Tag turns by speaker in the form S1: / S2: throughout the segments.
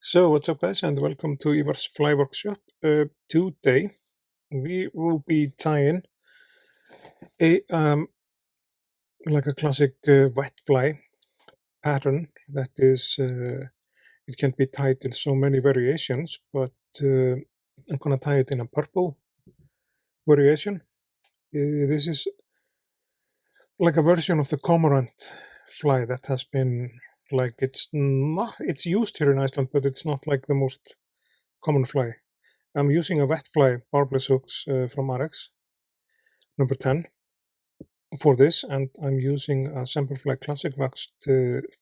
S1: So what's up guys and welcome to Ívar's Fly Workshop. Today we will be tying a like a classic wet fly pattern that is it can be tied in so many variations, but I'm gonna tie it in a purple variation. This is like a version of the cormorant fly that has been it's used here in Iceland, but it's not like the most common fly. I'm using a wet fly barbless hooks from Ahrex, number 10, for this, and I'm using a Semperfli classic waxed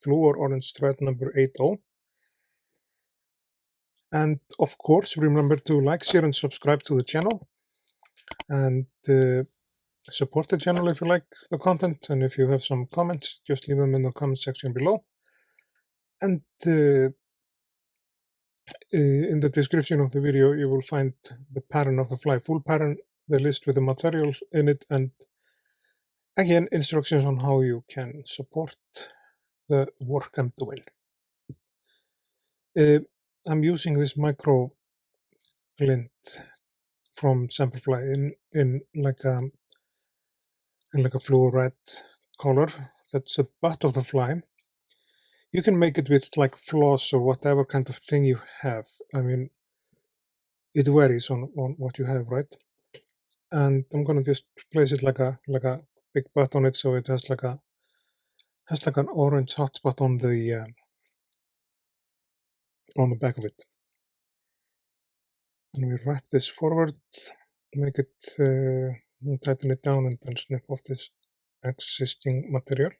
S1: fluor orange thread number 80. And of course, remember to like, share, and subscribe to the channel, and support the channel if you like the content. And if you have some comments, just leave them in the comment section below. And in the description of the video, you will find the pattern of the fly, full pattern, the list with the materials in it, and again, instructions on how you can support the work I'm doing. I'm using this micro glint from Semperfli in like a fluor red color. That's the butt of the fly. You can make it with like floss or whatever kind of thing you have. I mean, it varies on what you have, right? And I'm gonna just place it like a big butt on it, so it has like an orange hot spot on the back of it. And we wrap this forward, make it tighten it down, and then snip off this existing material.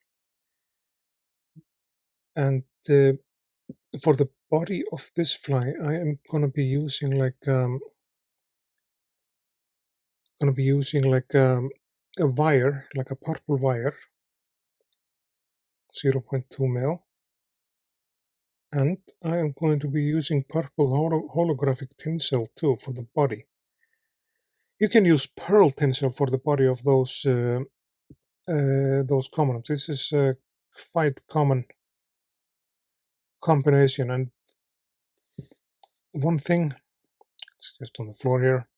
S1: And for the body of this fly, I am gonna be using a wire, like a purple wire, 0.2 mil, and I am going to be using purple holographic tinsel too for the body. You can use pearl tinsel for the body of those cormorants. This is a quite common combination. And one thing, it's just on the floor here.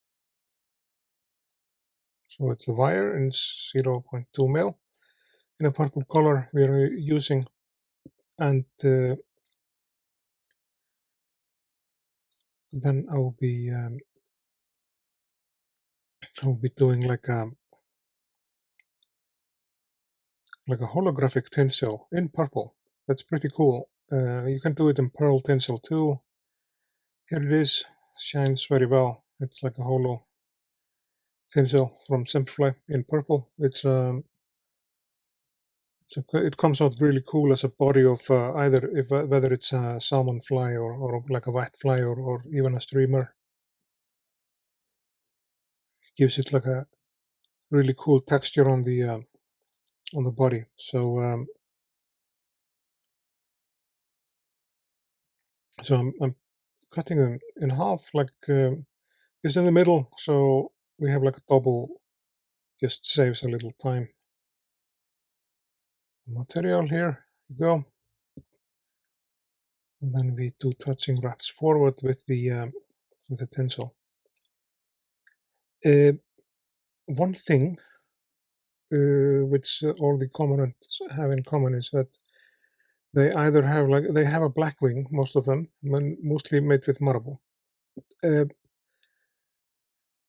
S1: So it's a wire in 0.2 mil in a purple color we are using, and then I will be doing like a holographic tinsel in purple. That's pretty cool. You can do it in pearl tinsel too. Here it is, shines very well. It's like a holo tinsel from Semperfli in purple. It comes out really cool as a body of whether it's a salmon fly or like a white fly or even a streamer. Gives it like a really cool texture on the body. So I'm cutting them in half, like just in the middle, so we have like a double. Just saves a little time. Material here you go, and then we do touching wraps forward with the tinsel. One thing which all the cormorants have in common is that they either have a black wing, most of them, mostly made with marble.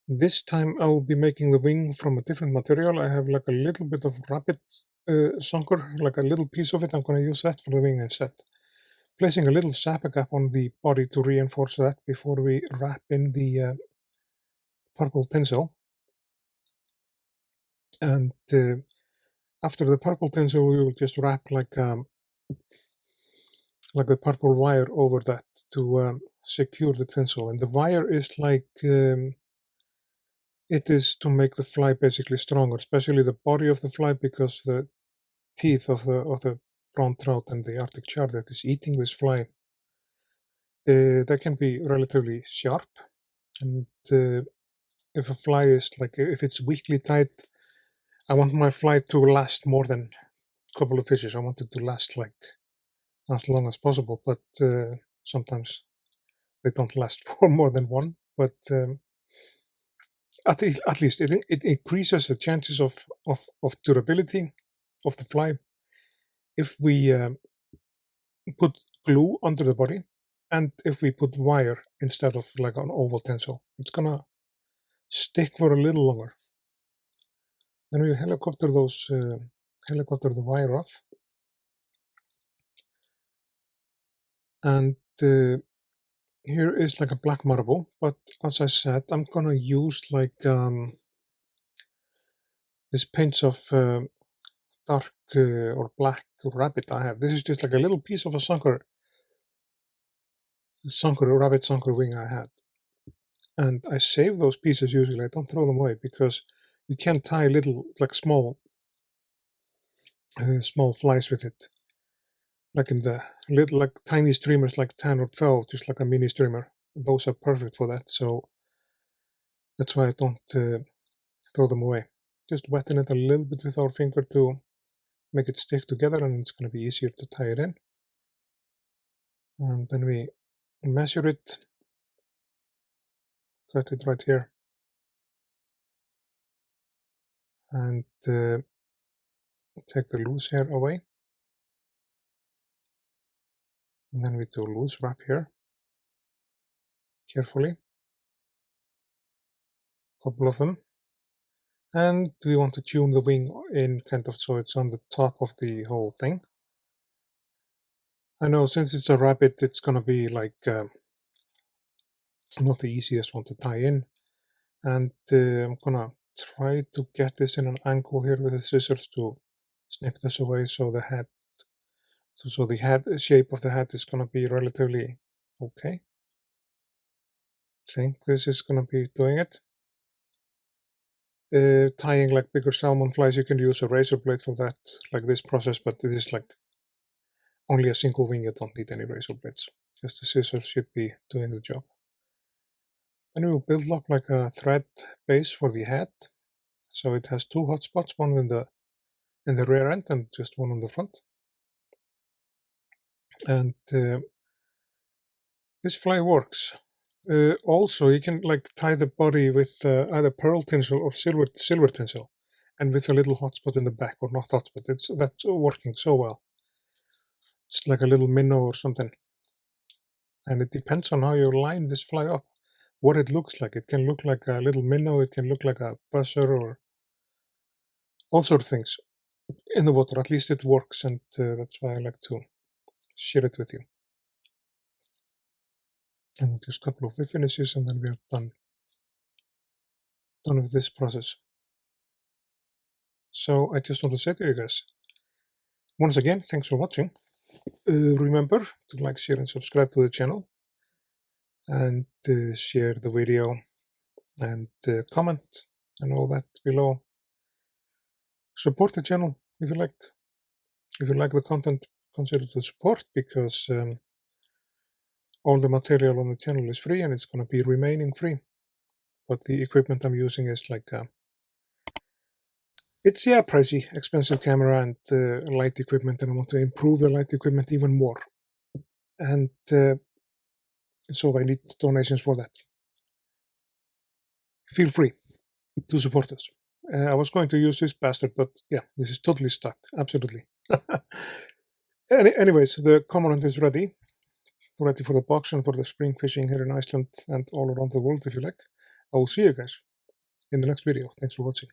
S1: This time I will be making the wing from a different material. I have like a little bit of rabbit zonker, like a little piece of it. I'm going to use that for the wing instead. Placing a little sapper gap on the body to reinforce that before we wrap in the purple tinsel. And after the purple tinsel, we will just wrap like a purple wire over that to secure the tinsel. And the wire is it is to make the fly basically stronger, especially the body of the fly, because the teeth of the brown trout and the Arctic char that is eating this fly, they can be relatively sharp. And if a fly is if it's weakly tied, I want my fly to last more than a couple of fishes. I want it to last as long as possible, but sometimes they don't last for more than one, but at least it increases the chances of durability of the fly if we put glue under the body, and if we put wire instead of like an oval tinsel. It's gonna stick for a little longer. Then we helicopter the wire off, and here is like a black marble, but as I said, I'm gonna use like this pinch of dark or black rabbit I have. This is just like a little piece of a rabbit sunker wing I had. And I save those pieces usually. I don't throw them away because you can tie little, like small flies with it. Like in the little, like tiny streamers, like 10 or 12, just like a mini streamer. Those are perfect for that. So that's why I don't throw them away. Just wetten it a little bit with our finger to make it stick together, and it's going to be easier to tie it in. And then we measure it, cut it right here, and take the loose hair away. And then we do loose wrap here, carefully, couple of them. And we want to tune the wing in kind of so it's on the top of the whole thing. I know since it's a rabbit, it's going to be like not the easiest one to tie in. And I'm going to try to get this in an angle here with the scissors to snip this away so the head, so the head shape of the head is going to be relatively okay. I think this is going to be doing it. Tying like bigger salmon flies, you can use a razor blade for that, like this process, but this is like only a single wing, you don't need any razor blades. Just the scissors should be doing the job. Then we will build up like a thread base for the head. So it has two hot spots, one in the rear end and just one on the front. And this fly works. Also, you can like tie the body with either pearl tinsel or silver tinsel, and with a little hot spot in the back, or not hot spot. That's working so well. It's like a little minnow or something. And it depends on how you line this fly up, what it looks like. It can look like a little minnow, it can look like a buzzer, or all sorts of things in the water. At least it works, and that's why I like to share it with you. And just a couple of finishes, and then we are done with this process. So I just want to say to you guys, once again, thanks for watching. Remember to like, share, and subscribe to the channel, and share the video, and comment and all that below. Support the channel if you like. If you like the content, consider to support, because all the material on the channel is free, and it's going to be remaining free. But the equipment I'm using is like it's pricey, expensive camera and light equipment, and I want to improve the light equipment even more. And so I need donations for that. Feel free to support us. I was going to use this bastard, but yeah, this is totally stuck. Absolutely. Anyways, the cormorant is ready for the box and for the spring fishing here in Iceland and all around the world, if you like. I will see you guys in the next video. Thanks for watching.